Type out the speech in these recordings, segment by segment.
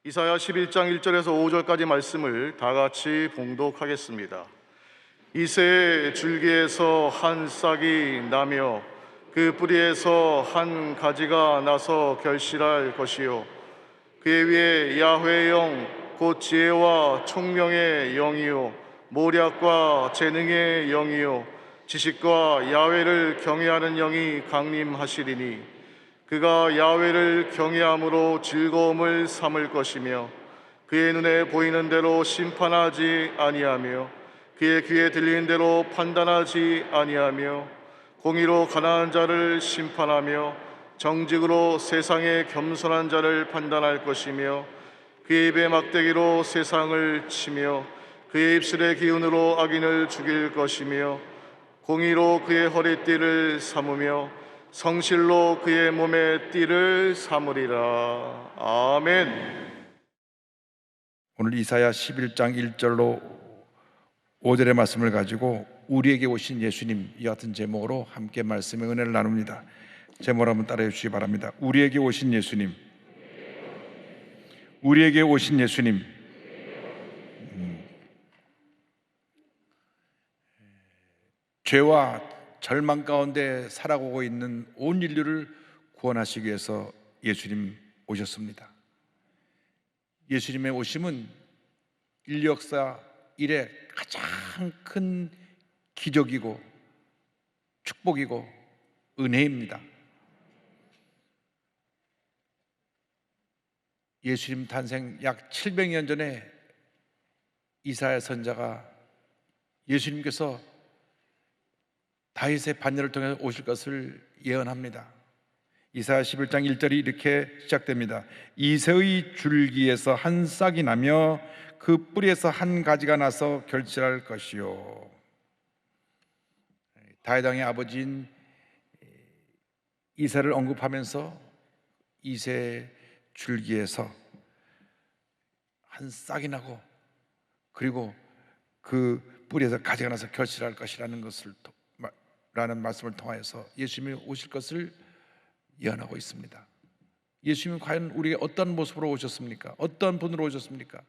이사야 11장 1절에서 5절까지 말씀을 다 같이 봉독하겠습니다. 이새의 줄기에서 한 싹이 나며 그 뿌리에서 한 가지가 나서 결실할 것이요 그의 위에 야훼의 영 곧 지혜와 총명의 영이요 모략과 재능의 영이요 지식과 야훼를 경외하는 영이 강림하시리니 그가 야훼를 경외함으로 즐거움을 삼을 것이며 그의 눈에 보이는 대로 심판하지 아니하며 그의 귀에 들리는 대로 판단하지 아니하며 공의로 가난한 자를 심판하며 정직으로 세상의 겸손한 자를 판단할 것이며 그의 입의 막대기로 세상을 치며 그의 입술의 기운으로 악인을 죽일 것이며 공의로 그의 허리띠를 삼으며 성실로 그의 몸의 띠를 삼으리라. 아멘. 오늘 이사야 11장 1절로 5절의 말씀을 가지고 우리에게 오신 예수님, 이 같은 제목으로 함께 말씀의 은혜를 나눕니다. 제목을 한번 따라해 주시기 바랍니다. 우리에게 오신 예수님, 우리에게 오신 예수님. 죄와 절망 가운데 살아가고 있는 온 인류를 구원하시기 위해서 예수님 오셨습니다. 예수님의 오심은 인류 역사 이래 가장 큰 기적이고 축복이고 은혜입니다. 예수님 탄생 약 700년 전에 이사야 선자가 예수님께서 다윗의 반열을 통해 오실 것을 예언합니다. 이사야 11장 1절이 이렇게 시작됩니다. 이새의 줄기에서 한 싹이 나며 그 뿌리에서 한 가지가 나서 결실할 것이요. 다윗 왕의 아버지인 이새를 언급하면서 이새 줄기에서 한 싹이 나고 그리고 그 뿌리에서 가지가 나서 결실할 것이라는 것을 라는 말씀을 통하여서 예수님이 오실 것을 예언하고 있습니다. 예수님은 과연 우리에게 어떤 모습으로 오셨습니까? 어떤 분으로 오셨습니까?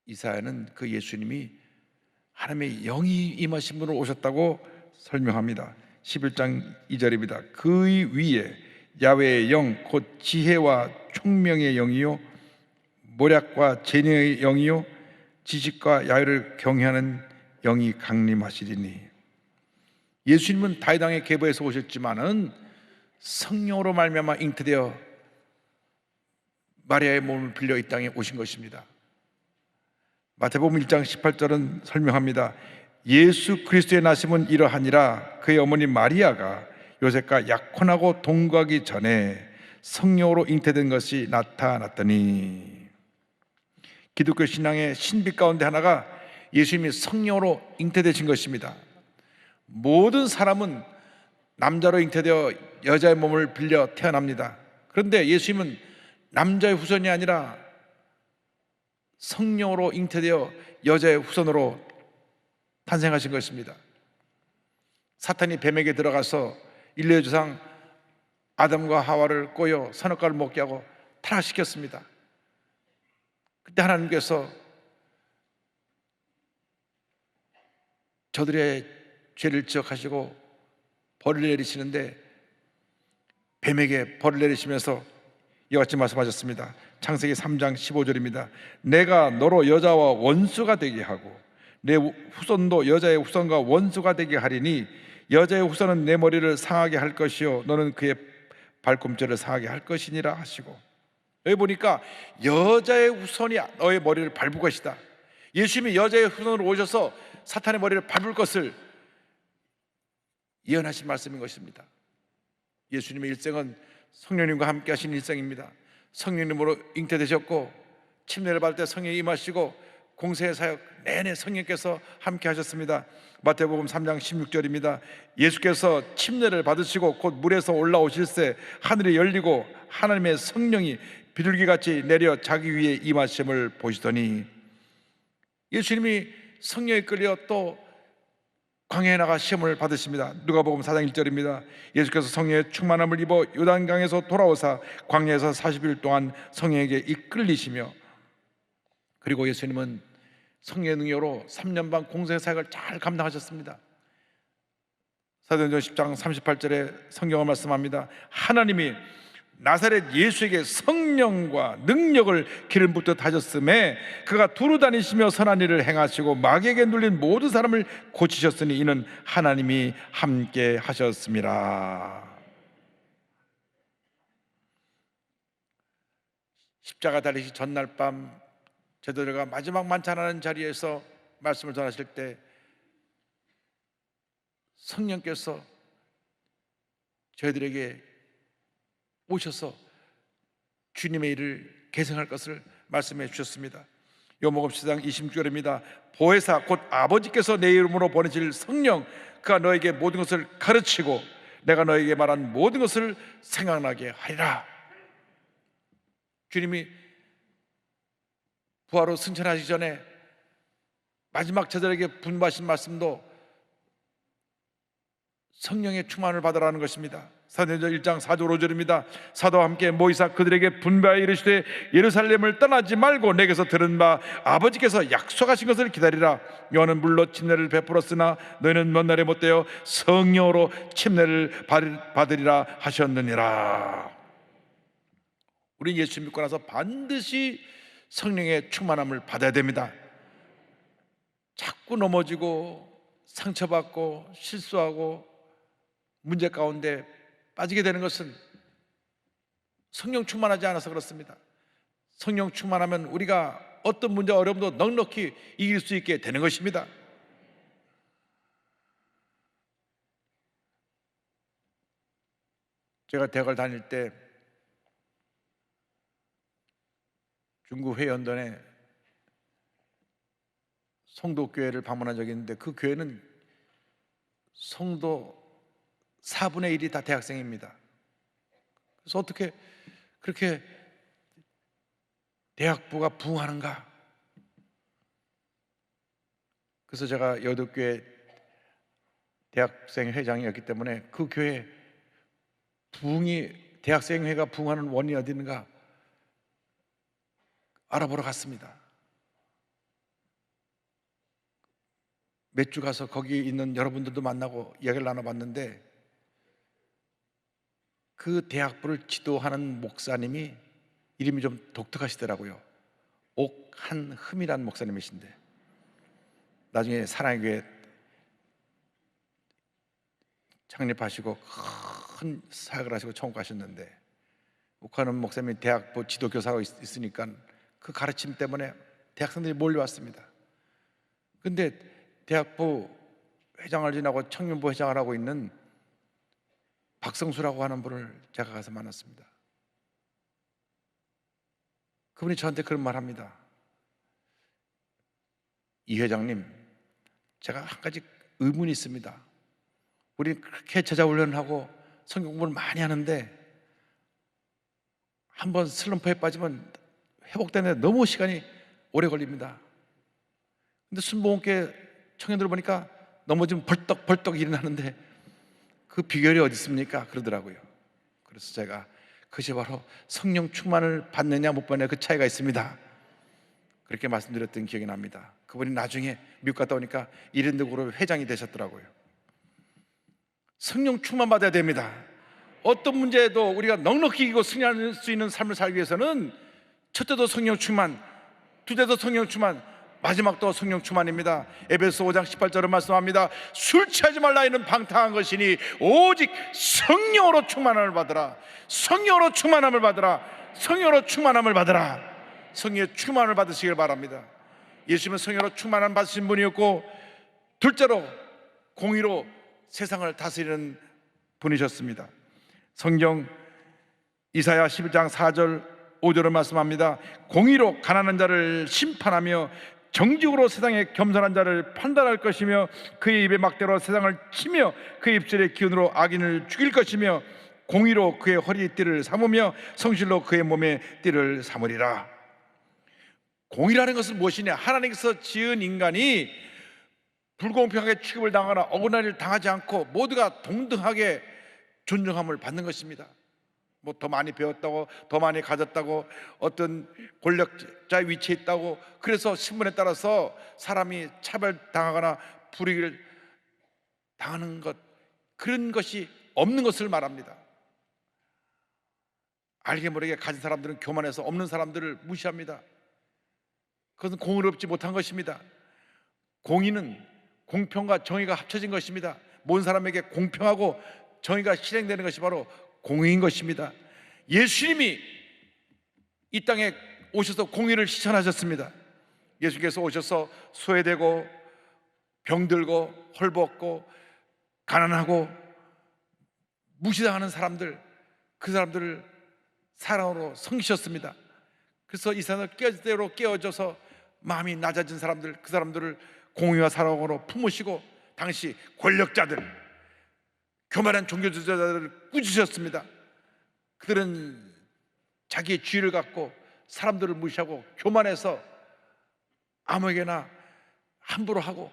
이사야는 그 예수님이 하나님의 영이 임하신 분으로 오셨다고 설명합니다. 11장 2절입니다. 그의 위에 야훼의 영 곧 지혜와 총명의 영이요 모략과 재능의 영이요 지식과 야훼를 경외하는 영이 강림하시리니. 예수님은 다윗 왕의 계보에서 오셨지만은 성령으로 말미암아 잉태되어 마리아의 몸을 빌려 이 땅에 오신 것입니다. 마태복음 1장 18절은 설명합니다. 예수 그리스도의 나심은 이러하니라 그의 어머니 마리아가 요셉과 약혼하고 동거하기 전에 성령으로 잉태된 것이 나타났더니. 기독교 신앙의 신비 가운데 하나가 예수님이 성령으로 잉태되신 것입니다. 모든 사람은 남자로 잉태되어 여자의 몸을 빌려 태어납니다. 그런데 예수님은 남자의 후손이 아니라 성령으로 잉태되어 여자의 후손으로 탄생하신 것입니다. 사탄이 뱀에게 들어가서 인류의 조상 아담과 하와를 꼬여 선악과를 먹게 하고 타락시켰습니다. 그때 하나님께서 저들의 죄를 지적하시고 벌을 내리시는데 뱀에게 벌을 내리시면서 이와 같이 말씀하셨습니다. 창세기 3장 15절입니다. 내가 너로 여자와 원수가 되게 하고 내 후손도 여자의 후손과 원수가 되게 하리니 여자의 후손은 내 머리를 상하게 할 것이요 너는 그의 발꿈치를 상하게 할 것이니라 하시고. 여기 보니까 여자의 후손이 너의 머리를 밟을 것이다. 예수님이 여자의 후손으로 오셔서 사탄의 머리를 밟을 것을 예언하신 말씀인 것입니다. 예수님의 일생은 성령님과 함께 하신 일생입니다. 성령님으로 잉태되셨고 침례를 받을 때 성령이 임하시고 공생의 사역 내내 성령께서 함께 하셨습니다. 마태복음 3장 16절입니다. 예수께서 침례를 받으시고 곧 물에서 올라오실새 하늘이 열리고 하나님의 성령이 비둘기같이 내려 자기 위에 임하심을 보시더니. 예수님이 성령에 끌려 또 광야에 나가 시험을 받으십니다. 누가복음 4장 1절입니다. 예수께서 성령의 충만함을 입어 요단강에서 돌아오사 광야에서 40일 동안 성령에게 이끌리시며, 그리고 예수님은 성령의 능력으로 3년 반 공생의 사역을 잘 감당하셨습니다. 사도행전 10장 38절에 성경을 말씀합니다. 하나님이 나사렛 예수에게 성령과 능력을 기름 붓듯 하셨음에 그가 두루 다니시며 선한 일을 행하시고 마귀에게 눌린 모든 사람을 고치셨으니 이는 하나님이 함께 하셨습니다. 십자가 달리시 전날 밤 제자들과 마지막 만찬하는 자리에서 말씀을 전하실 때 성령께서 저희들에게 오셔서 주님의 일을 계승할 것을 말씀해 주셨습니다. 요한복음 10장 26절입니다. 보혜사 곧 아버지께서 내 이름으로 보내실 성령, 그가 너에게 모든 것을 가르치고 내가 너에게 말한 모든 것을 생각나게 하리라. 주님이 부활로 승천하시기 전에 마지막 제자들에게 분부하신 말씀도 성령의 충만을 받으라는 것입니다. 사도행전 1장 4절 5절입니다. 사도와 함께 모이사 그들에게 분배하여 이르시되 예루살렘을 떠나지 말고 내게서 들은 바 아버지께서 약속하신 것을 기다리라. 요한은 물로 침례를 베풀었으나 너희는 먼 날에 못되어 성령으로 침례를 받으리라 하셨느니라. 우리 예수 믿고 나서 반드시 성령의 충만함을 받아야 됩니다. 자꾸 넘어지고 상처받고 실수하고 문제 가운데 빠지게 되는 것은 성령 충만하지 않아서 그렇습니다. 성령 충만하면 우리가 어떤 문제 어려움도 넉넉히 이길 수 있게 되는 것입니다. 제가 대학을 다닐 때 중국 회연던에 성도교회를 방문한 적이 있는데 그 교회는 성도 4분의 1이 다 대학생입니다. 그래서 어떻게 그렇게 대학부가 부흥하는가? 그래서 제가 여덕교회 대학생 회장이었기 때문에 그 교회 부흥이, 대학생회가 부흥하는 원인이 어디 있는가 알아보러 갔습니다. 몇 주 가서 거기 있는 여러분들도 만나고 이야기를 나눠봤는데 그 대학부를 지도하는 목사님이 이름이 좀 독특하시더라고요. 옥한흠이라는 목사님이신데 나중에 사랑의 교회 창립하시고 큰 사역을 하시고 천국 가셨는데, 옥한흠 목사님이 대학부 지도교사로 있으니까 그 가르침 때문에 대학생들이 몰려왔습니다. 근데 대학부 회장을 지나고 청년부 회장을 하고 있는 박성수라고 하는 분을 제가 가서 만났습니다. 그분이 저한테 그런 말 합니다. 이 회장님, 제가 한 가지 의문이 있습니다. 우리 그렇게 제자 훈련을 하고 성경 공부를 많이 하는데 한번 슬럼프에 빠지면 회복되는데 너무 시간이 오래 걸립니다. 근데 순복음교회 청년들 보니까 넘어지면 벌떡벌떡 일어나는데 그 비결이 어디 있습니까? 그러더라고요. 그래서 제가 그것이 바로 성령 충만을 받느냐 못 받느냐 그 차이가 있습니다. 그렇게 말씀드렸던 기억이 납니다. 그분이 나중에 미국 갔다 오니까 이랜드그룹 회장이 되셨더라고요. 성령 충만 받아야 됩니다. 어떤 문제에도 우리가 넉넉히 이기고 승리할 수 있는 삶을 살기 위해서는 첫째도 성령 충만, 둘째도 성령 충만, 마지막도 성령 충만입니다. 에베소 5장 18절은 말씀합니다. 술 취하지 말라 이는 방탕한 것이니 오직 성령으로 충만함을 받으라. 성령으로 충만함을 받으라. 성령으로 충만함을 받으라. 성령의 충만을 받으시길 바랍니다. 예수님은 성령으로 충만함 받으신 분이었고, 둘째로 공의로 세상을 다스리는 분이셨습니다. 성경 이사야 11장 4절 5절을 말씀합니다. 공의로 가난한 자를 심판하며 정직으로 세상에 겸손한 자를 판단할 것이며 그의 입의 막대로 세상을 치며 그의 입술의 기운으로 악인을 죽일 것이며 공의로 그의 허리의 띠를 삼으며 성실로 그의 몸의 띠를 삼으리라. 공의라는 것은 무엇이냐? 하나님께서 지은 인간이 불공평하게 취급을 당하거나 억울한 일을 당하지 않고 모두가 동등하게 존중함을 받는 것입니다. 뭐 더 많이 배웠다고, 더 많이 가졌다고, 어떤 권력자 위치에 있다고, 그래서 신분에 따라서 사람이 차별당하거나 불이익을 당하는 것, 그런 것이 없는 것을 말합니다. 알게 모르게 가진 사람들은 교만해서 없는 사람들을 무시합니다. 그것은 공의롭지 못한 것입니다. 공의는 공평과 정의가 합쳐진 것입니다. 모든 사람에게 공평하고 정의가 실행되는 것이 바로 공의인 것입니다. 예수님이 이 땅에 오셔서 공의를 실천하셨습니다. 예수께서 오셔서 소외되고 병들고 헐벗고 가난하고 무시당하는 사람들, 그 사람들을 사랑으로 섬기셨습니다. 그래서 이 사람을 깨어지대로 깨어져서 마음이 낮아진 사람들, 그 사람들을 공의와 사랑으로 품으시고 당시 권력자들, 교만한 종교 지도자들을 꾸짖으셨습니다. 그들은 자기의 지위를 갖고 사람들을 무시하고 교만해서 아무에게나 함부로 하고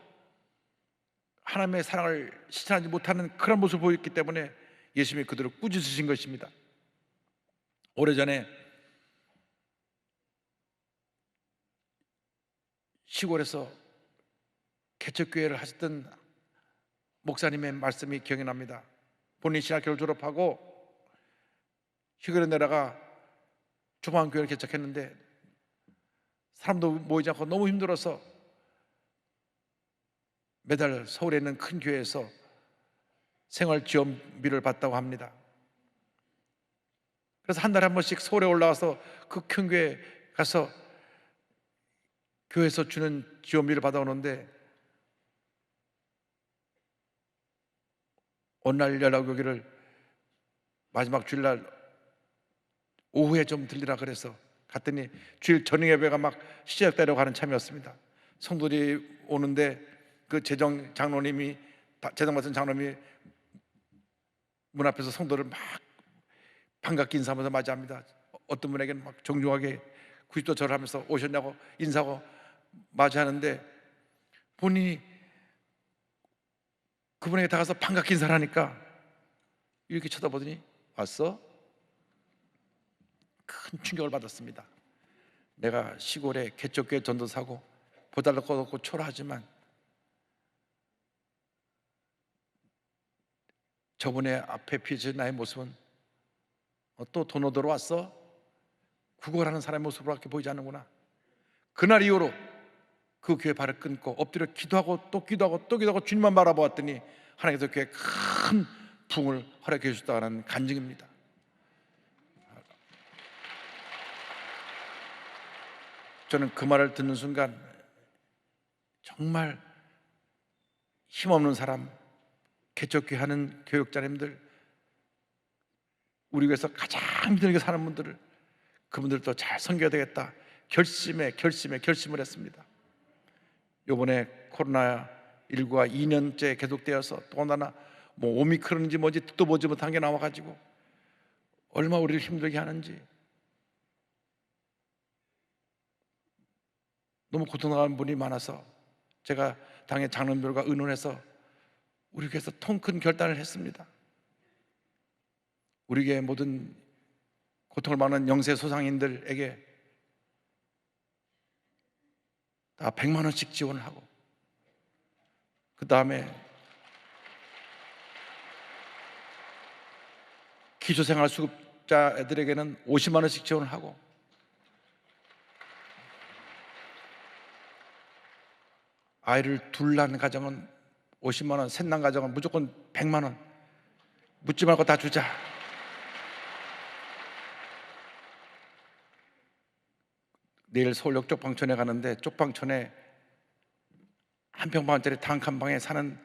하나님의 사랑을 실천하지 못하는 그런 모습을 보였기 때문에 예수님이 그들을 꾸짖으신 것입니다. 오래전에 시골에서 개척교회를 하셨던 목사님의 말씀이 기억이 납니다. 본인 신학교를 졸업하고 시골에 내려가 조그만 교회를 개척했는데 사람도 모이지 않고 너무 힘들어서 매달 서울에 있는 큰 교회에서 생활지원비를 받다고 합니다. 그래서 한 달에 한 번씩 서울에 올라가서 그 큰 교회에 가서 교회에서 주는 지원비를 받아오는데 어느 날 연락이 오기를 마지막 주일날 오후에 좀 들리라 그래서 갔더니 주일 저녁 예배가 막 시작되려고 하는 참이었습니다. 성도들이 오는데 그 재정 장로님이 재정 맡은 장로님이 문 앞에서 성도를 막 반갑게 인사하면서 맞이합니다. 어떤 분에게는 막 정중하게 90도 절을 하면서 오셨냐고 인사하고 맞이하는데 본인이 그분에게 다가서 반갑게 인사를 하니까 이렇게 쳐다보더니 왔어? 큰 충격을 받았습니다. 내가 시골에 개척교회 전도사고 보잘것 없고 초라하지만 저분의 앞에 비친 나의 모습은 또 돈 얻으러 왔어? 구걸하는 사람의 모습으로밖에 보이지 않는구나. 그날 이후로 그 교회 발을 끊고 엎드려 기도하고 또 기도하고 또 기도하고 주님만 바라보았더니 하나님께서 교회에 큰 부흥을 허락해 주셨다는 간증입니다. 저는 그 말을 듣는 순간 정말 힘없는 사람, 개척교회 하는 교육자님들, 우리 교회에서 가장 힘들게 사는 분들을 그분들도 잘 섬겨야 되겠다 결심을 했습니다. 이번에 코로나19가 2년째 계속되어서 또 하나 뭐 오미크론인지 뭔지 듣도 보지 못한 게 나와가지고 얼마나 우리를 힘들게 하는지 너무 고통당하는 분이 많아서 제가 당의 장로님들과 의논해서 우리 교회에서 통 큰 결단을 했습니다. 우리 교회 모든 고통을 받는 영세 소상인들에게 다 100만 원씩 지원을 하고 그 다음에 기초생활수급자 애들에게는 50만 원씩 지원을 하고 아이를 둘 낳은 가정은 50만 원, 셋 낳은 가정은 무조건 100만 원 묻지 말고 다 주자. 내일 서울역 쪽방촌에 가는데 쪽방촌에 한 평방짜리 단 한 방에 사는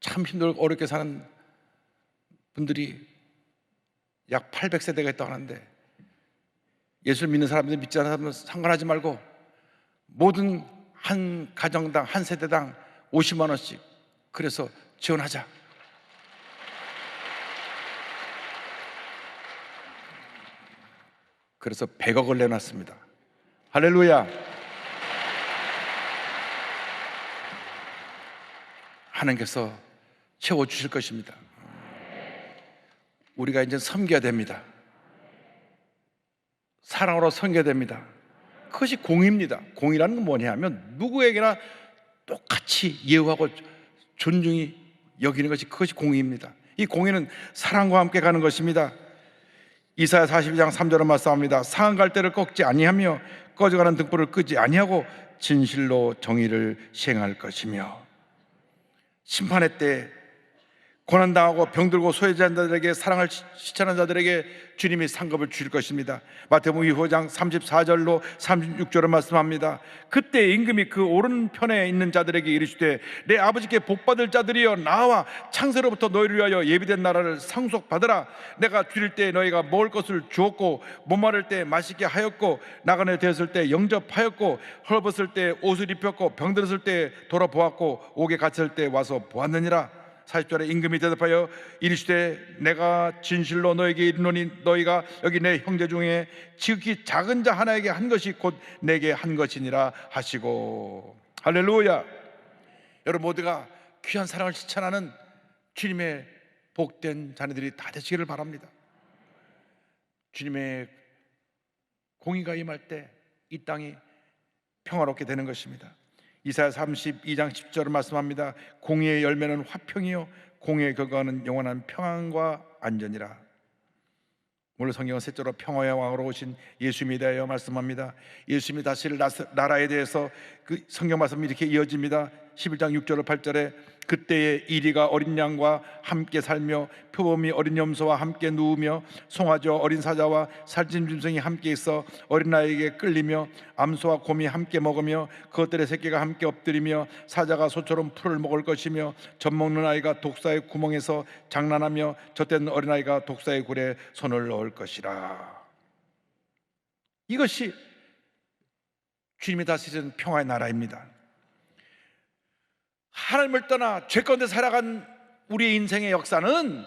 참 힘들고 어렵게 사는 분들이 약 800세대가 있다고 하는데 예수를 믿는 사람들 믿지 않는 사람들 상관하지 말고 모든 한 가정당 한 세대당 50만 원씩 그래서 지원하자. 그래서 100억을 내놨습니다. 할렐루야. 하나님께서 채워주실 것입니다. 우리가 이제 섬겨야 됩니다. 사랑으로 섬겨야 됩니다. 그것이 공의입니다. 공의라는 건 뭐냐 하면 누구에게나 똑같이 예우하고 존중히 여기는 것이, 그것이 공의입니다. 이 공의는 사랑과 함께 가는 것입니다. 이사야 42장 3절은 말씀합니다. 상한 갈대를 꺾지 아니하며 꺼져가는 등불을 끄지 아니하고 진실로 정의를 시행할 것이며, 심판의 때 고난당하고 병들고 소외된 자들에게, 사랑을 실천한 자들에게 주님이 상급을 주실 것입니다. 마태복음 2장 34절로 36절을 말씀합니다. 그때 임금이 그 오른편에 있는 자들에게 이르시되 내 아버지께 복받을 자들이여 나와 창세로부터 너희를 위하여 예비된 나라를 상속받으라. 내가 줄일 때 너희가 먹을 것을 주었고 목마를 때 마시게 하였고 나그네 되었을 때 영접하였고 헐벗을 때 옷을 입혔고 병들었을 때 돌아보았고 옥에 갇혔을 때 와서 보았느니라. 40절에 임금이 대답하여 이르시되 내가 진실로 너에게 이르노니 너희가 여기 내 형제 중에 지극히 작은 자 하나에게 한 것이 곧 내게 한 것이니라 하시고. 할렐루야. 여러분 모두가 귀한 사랑을 실천하는 주님의 복된 자녀들이 다 되시기를 바랍니다. 주님의 공의가 임할 때 이 땅이 평화롭게 되는 것입니다. 이사야 32장 10절을 말씀합니다. 공의의 열매는 화평이요 공의의 결과는 영원한 평안과 안전이라. 오늘 성경은 셋째로 평화의 왕으로 오신 예수님에 대하여 말씀합니다. 예수님이 다스릴 나라에 대해서 그 성경 말씀이 이렇게 이어집니다. 11장 6절 8절에 그때에 이리가 어린 양과 함께 살며 표범이 어린 염소와 함께 누우며 송아지와 어린 사자와 살찐 짐승이 함께 있어 어린아이에게 끌리며 암소와 곰이 함께 먹으며 그것들의 새끼가 함께 엎드리며 사자가 소처럼 풀을 먹을 것이며 젖먹는 아이가 독사의 구멍에서 장난하며 젖된 어린아이가 독사의 굴에 손을 넣을 것이라. 이것이 주님이 다스리는 평화의 나라입니다. 하나님을 떠나 죄 가운데 살아간 우리의 인생의 역사는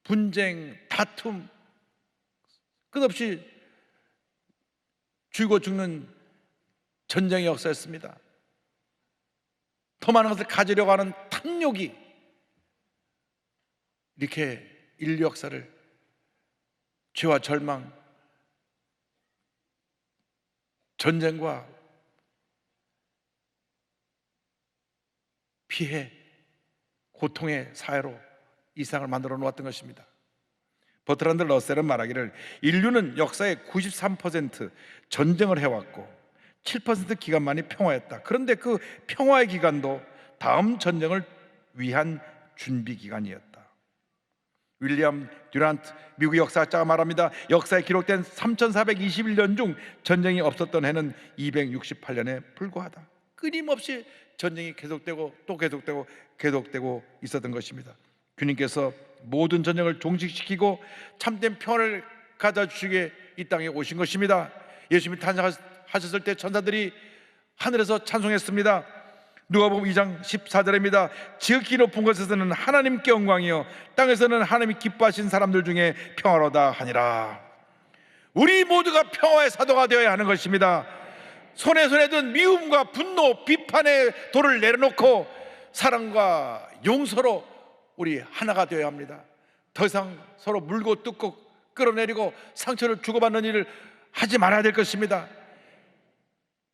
분쟁, 다툼, 끝없이 죽고 죽는 전쟁의 역사였습니다. 더 많은 것을 가지려고 하는 탐욕이 이렇게 인류 역사를 죄와 절망, 전쟁과 피해, 고통의 사회로 이 세상을 만들어 놓았던 것입니다. 버트란드 러셀은 말하기를 인류는 역사의 93% 전쟁을 해왔고 7% 기간만이 평화였다. 그런데 그 평화의 기간도 다음 전쟁을 위한 준비 기간이었다. 윌리엄 듀란트 미국 역사학자가 말합니다. 역사에 기록된 3421년 중 전쟁이 없었던 해는 268년에 불과하다. 끊임없이 전쟁이 계속되고 또 계속되고 있었던 것입니다. 주님께서 모든 전쟁을 종식시키고 참된 평화를 가져주시게 이 땅에 오신 것입니다. 예수님이 탄생하셨을 때 천사들이 하늘에서 찬송했습니다. 누가복음 2장 14절입니다. 지극히 높은 곳에서는 하나님께 영광이요 땅에서는 하나님이 기뻐하신 사람들 중에 평화로다 하니라. 우리 모두가 평화의 사도가 되어야 하는 것입니다. 손에 든 미움과 분노, 비판의 돌을 내려놓고 사랑과 용서로 우리 하나가 되어야 합니다. 더 이상 서로 물고 뜯고 끌어내리고 상처를 주고받는 일을 하지 말아야 될 것입니다.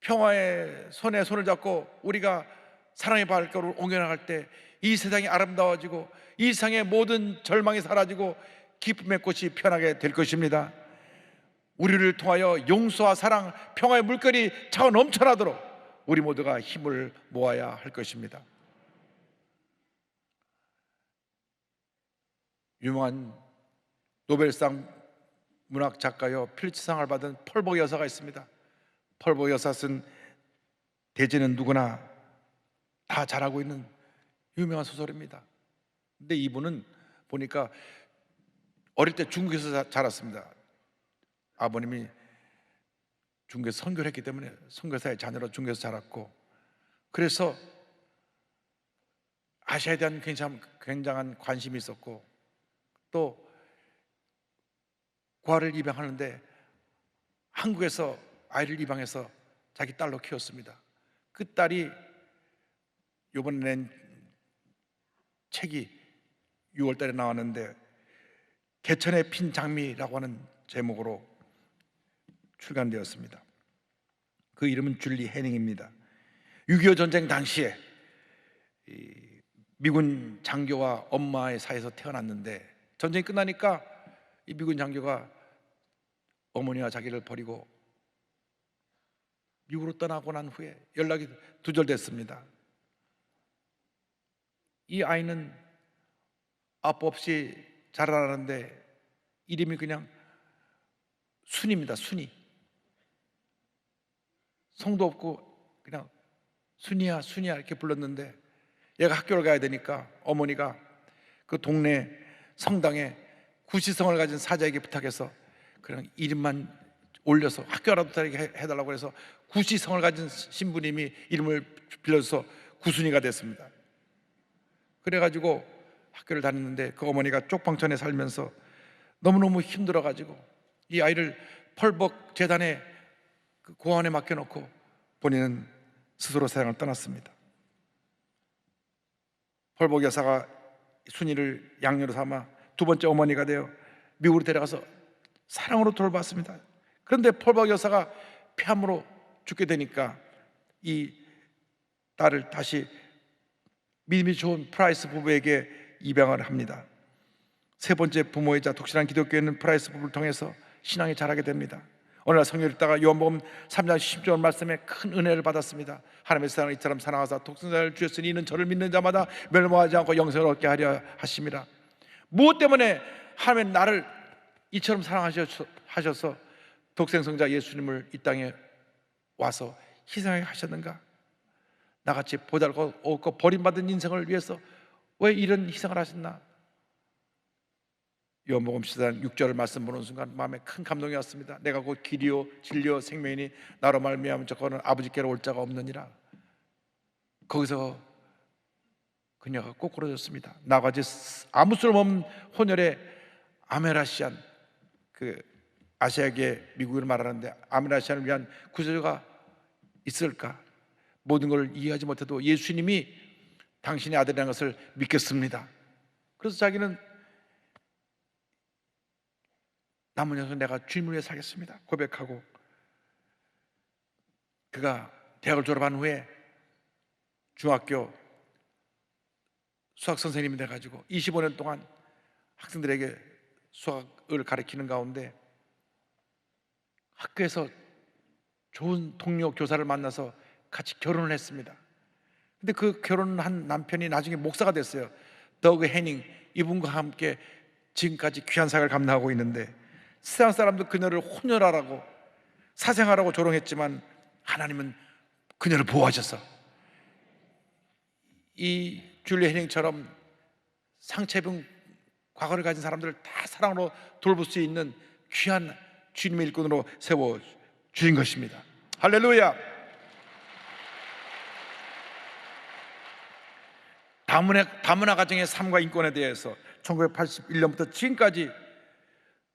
평화의 손에 손을 잡고 우리가 사랑의 발걸음을 옮겨나갈 때 이 세상이 아름다워지고 이 세상의 모든 절망이 사라지고 기쁨의 꽃이 피어나게 될 것입니다. 우리를 통하여 용서와 사랑, 평화의 물결이 차고 넘쳐나도록 우리 모두가 힘을 모아야 할 것입니다. 유명한 노벨상 문학 작가요 필리츠상을 받은 펄보 여사가 있습니다. 펄보 여사 쓴 대지는 누구나 다 잘 알고 있는 유명한 소설입니다. 근데 이분은 보니까 어릴 때 중국에서 자랐습니다. 아버님이 중국에서 선교를 했기 때문에 선교사의 자녀로 중국에서 자랐고, 그래서 아시아에 대한 굉장한 관심이 있었고, 또 과를 입양하는데 한국에서 아이를 입양해서 자기 딸로 키웠습니다. 그 딸이 이번에 낸 책이 6월 달에 나왔는데 개천에 핀 장미라고 하는 제목으로 출간되었습니다. 그 이름은 줄리 해닝입니다. 6.25 전쟁 당시에 미군 장교와 엄마의 사이에서 태어났는데, 전쟁이 끝나니까 이 미군 장교가 어머니와 자기를 버리고 미국으로 떠나고 난 후에 연락이 두절됐습니다. 이 아이는 아빠 없이 자라나는데 이름이 그냥 순입니다. 순이. 성도 없고 그냥 순이야 순이야 이렇게 불렀는데, 얘가 학교를 가야 되니까 어머니가 그 동네 성당에 구시성을 가진 사자에게 부탁해서 그냥 이름만 올려서 학교라도 다니게 해달라고 해서 구시성을 가진 신부님이 이름을 빌려줘서 구순이가 됐습니다. 그래가지고 학교를 다녔는데 그 어머니가 쪽방촌에 살면서 너무너무 힘들어가지고 이 아이를 펄벅 재단에 그 고아원에 맡겨놓고 본인은 스스로 세상을 떠났습니다. 펄벅 여사가 순이를 양녀로 삼아 두 번째 어머니가 되어 미국으로 데려가서 사랑으로 돌봤습니다. 그런데 펄벅 여사가 폐암으로 죽게 되니까 이 딸을 다시 믿음이 좋은 프라이스 부부에게 입양을 합니다. 세 번째 부모이자 독실한 기독교인은 프라이스 부부를 통해서 신앙이 자라게 됩니다. 어느 날 성경을 읽다가 요한복음 3장 10절 말씀에 큰 은혜를 받았습니다. 하나님의 세상을 이처럼 사랑하사 독생자를 주셨으니 이는 저를 믿는 자마다 멸망하지 않고 영생을 얻게 하려 하심이라. 무엇 때문에 하나님은 나를 이처럼 사랑하셔서 독생성자 예수님을 이 땅에 와서 희생하게 하셨는가? 나같이 보잘것없고 버림받은 인생을 위해서 왜 이런 희생을 하셨나? 요한복음 10장 6절을 말씀 보는 순간 마음에 큰 감동이 왔습니다. 내가 곧 길이요 진리요 생명이니 나로 말미암은 저거는 아버지께로 올 자가 없느니라. 거기서 그녀가 꼬꾸라졌습니다. 나같이 아무 쓸모없는 혼혈의 아메라시안, 그 아시아계 미국을 말하는데 아메라시안을 위한 구세주가 있을까? 모든 걸 이해하지 못해도 예수님이 당신의 아들이라는 것을 믿겠습니다. 그래서 자기는 남은 여생 내가 주님을 위해 살겠습니다 고백하고, 그가 대학을 졸업한 후에 중학교 수학 선생님이 돼가지고 25년 동안 학생들에게 수학을 가르치는 가운데 학교에서 좋은 동료 교사를 만나서 같이 결혼을 했습니다. 근데 그 결혼한 남편이 나중에 목사가 됐어요. 더그 해닝, 이분과 함께 지금까지 귀한 사역을 감당하고 있는데, 세상 사람도 그녀를 혼혈하라고 사생하라고 조롱했지만 하나님은 그녀를 보호하셔서 이 줄리 해닝처럼 상처 입은 과거를 가진 사람들을 다 사랑으로 돌볼 수 있는 귀한 주님의 일꾼으로 세워주신 것입니다. 할렐루야. 다문화 가정의 삶과 인권에 대해서 1981년부터 지금까지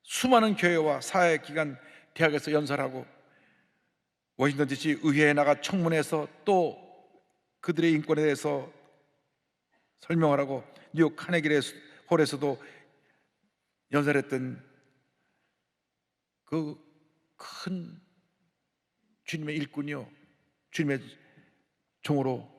수많은 교회와 사회기관, 대학에서 연설하고 워싱턴 DC 의회에 나가 청문회에서 또 그들의 인권에 대해서 설명을 하고 뉴욕 카네기 홀에서도 연설했던 그 큰 주님의 일꾼이요, 주님의 종으로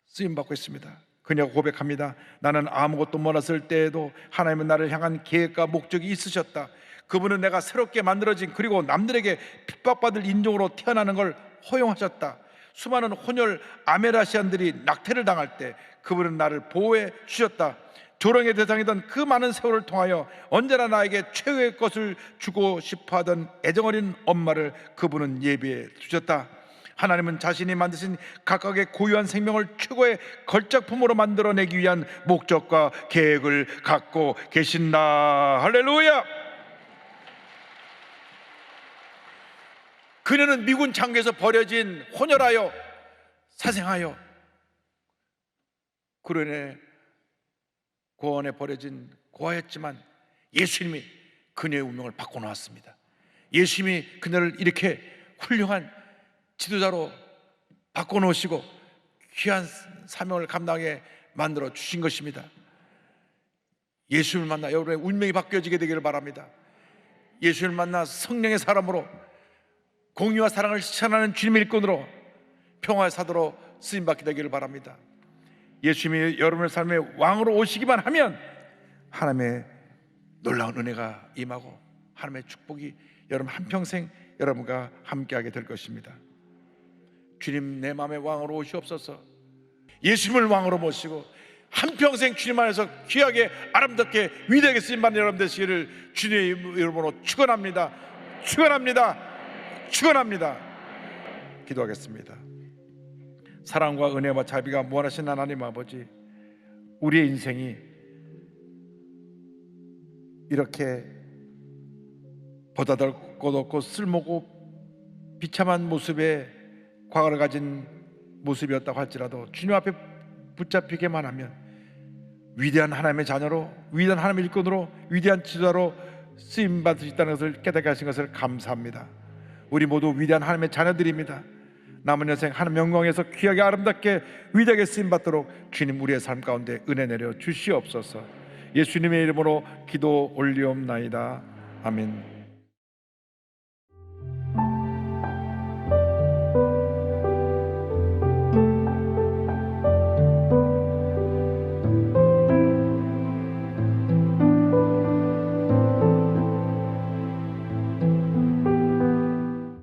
쓰임받고 있습니다. 그녀가 고백합니다. 나는 아무것도 몰랐을 때에도 하나님은 나를 향한 계획과 목적이 있으셨다. 그분은 내가 새롭게 만들어진, 그리고 남들에게 핍박받을 인종으로 태어나는 걸 허용하셨다. 수많은 혼혈 아메라시안들이 낙태를 당할 때 그분은 나를 보호해 주셨다. 조롱의 대상이던 그 많은 세월을 통하여 언제나 나에게 최고의 것을 주고 싶어하던 애정어린 엄마를 그분은 예비해 주셨다. 하나님은 자신이 만드신 각각의 고유한 생명을 최고의 걸작품으로 만들어내기 위한 목적과 계획을 갖고 계신다. 할렐루야. 그녀는 미군 창고에서 버려진 혼혈하여 사생하여 그로 인해 고아원에 버려진 고아였지만 예수님이 그녀의 운명을 바꿔놓았습니다. 예수님이 그녀를 이렇게 훌륭한 지도자로 바꿔놓으시고 귀한 사명을 감당하게 만들어 주신 것입니다. 예수를 만나 여러분의 운명이 바뀌어지게 되기를 바랍니다. 예수를 만나 성령의 사람으로 공의와 사랑을 실천하는 주님의 일꾼으로 평화의 사도로 쓰임받게 되기를 바랍니다. 예수님이 여러분의 삶의 왕으로 오시기만 하면 하나님의 놀라운 은혜가 임하고 하나님의 축복이 여러분 한평생 여러분과 함께하게 될 것입니다. 주님, 내 마음의 왕으로 오시옵소서. 예수님을 왕으로 모시고 한평생 주님 안에서 귀하게 아름답게 위대하게 쓰임받는 여러분 되시기를 주님의 이름으로 축원합니다. 축원합니다. 축원합니다. 기도하겠습니다. 사랑과 은혜와 자비가 무한하신 하나님 아버지, 우리의 인생이 이렇게 보잘것도 없고 쓸모고 비참한 모습의 과거를 가진 모습이었다고 할지라도 주님 앞에 붙잡히게만 하면 위대한 하나님의 자녀로, 위대한 하나님의 일꾼으로, 위대한 지도자로 쓰임받을 수 있다는 것을 깨닫게 하신 것을 감사합니다. 우리 모두 위대한 하나님의 자녀들입니다. 남은 여생 하나님 영광에서 귀하게 아름답게 위대하게 쓰임받도록 주님 우리의 삶 가운데 은혜 내려 주시옵소서. 예수님의 이름으로 기도 올리옵나이다. 아멘.